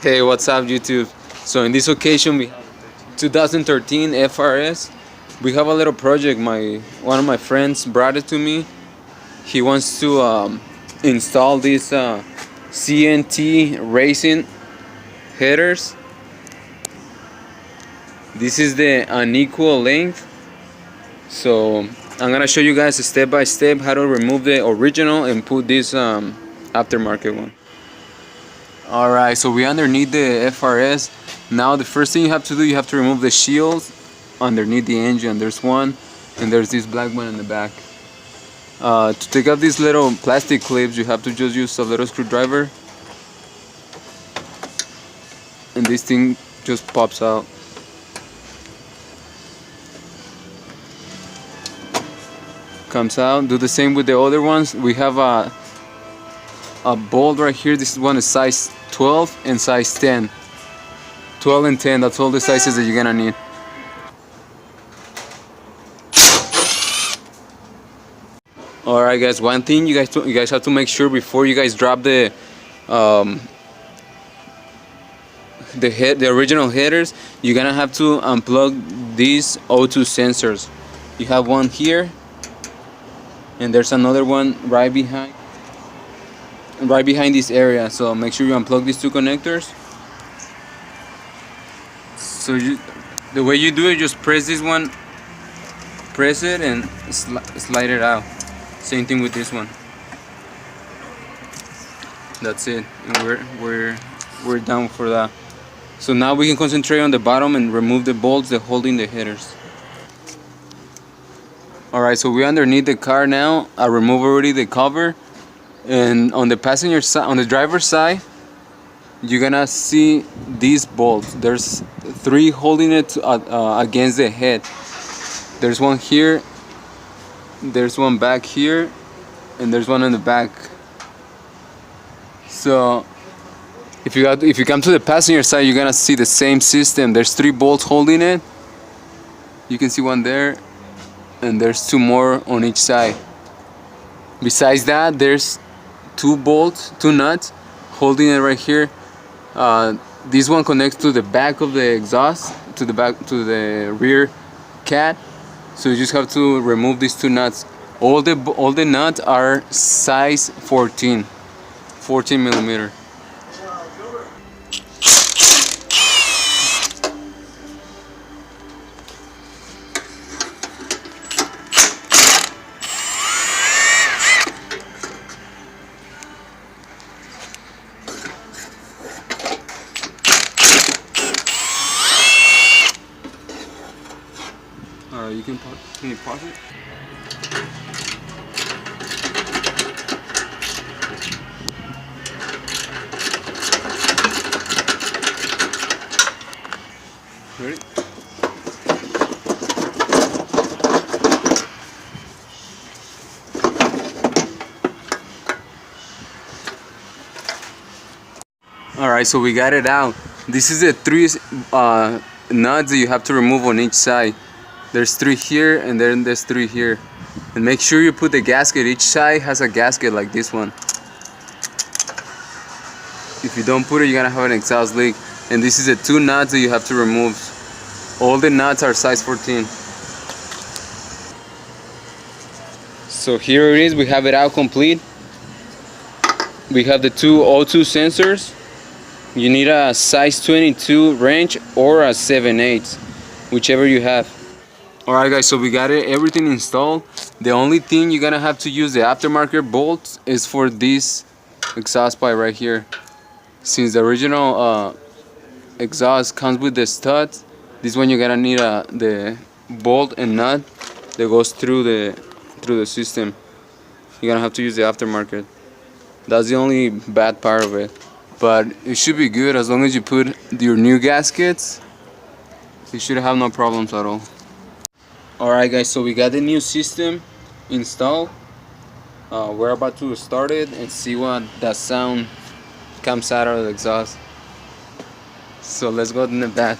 Hey, what's up YouTube? So in this occasion we have 2013 FRS. We have a little project. One of my friends brought it to me. He wants to install these CNT racing headers. This is the unequal length. So I'm gonna show you guys step by step how to remove the original and put this aftermarket one. Alright, so we underneath the FRS. Now the first thing you have to do, you have to remove the shields underneath the engine. There's one, and there's this black one in the back. To take out these little plastic clips, you have to just use a little screwdriver, and this thing just pops out. Comes out. Do the same with the other ones. We have a bolt right here. This one is size 12 and size 10. 12 and 10, that's all the sizes that you're gonna need. Alright guys, one thing you guys have to make sure before you guys drop the original headers, you're gonna have to unplug these O2 sensors. You have one here, and there's another one right behind this area. So make sure you unplug these two connectors. So the way you do it, just press this one, press it, and slide it out. Same thing with this one. That's it, and we're done for that. So now we can concentrate on the bottom and remove the bolts that holding the headers. Alright, so we're underneath the car now. I removed already the cover, and on the passenger side, on the driver's side, you're gonna see these bolts. There's 3 holding it against the head. There's one here, there's one back here, and there's one in the back. So if you come to the passenger side, you're gonna see the same system. There's 3 bolts holding it. You can see one there, and there's 2 more on each side. Besides that, there's 2 bolts, 2 nuts holding it right here. This one connects to the back of the exhaust, to the rear cat. So you just have to remove these 2 nuts. All the nuts are size 14 millimeter. Can you pause it? Ready? Alright, so we got it out. This is the 3 nuts that you have to remove on each side. There's 3 here, and then there's 3 here. And make sure you put the gasket. Each side has a gasket like this one. If you don't put it, you're gonna have an exhaust leak. And this is the 2 nuts that you have to remove. All the nuts are size 14. So here it is. We have it out complete. We have the 2 O2 sensors. You need a size 22 wrench or a 7/8, whichever you have. Alright guys, so we got everything installed. The only thing you're gonna have to use the aftermarket bolts is for this exhaust pipe right here. Since the original exhaust comes with the studs, this one you're gonna need the bolt and nut that goes through the system. You're gonna have to use the aftermarket. That's the only bad part of it, but it should be good as long as you put your new gaskets. You should have no problems at all. Alright guys, so we got the new system installed. We're about to start it and see what that sound comes out of the exhaust. So let's go in the back.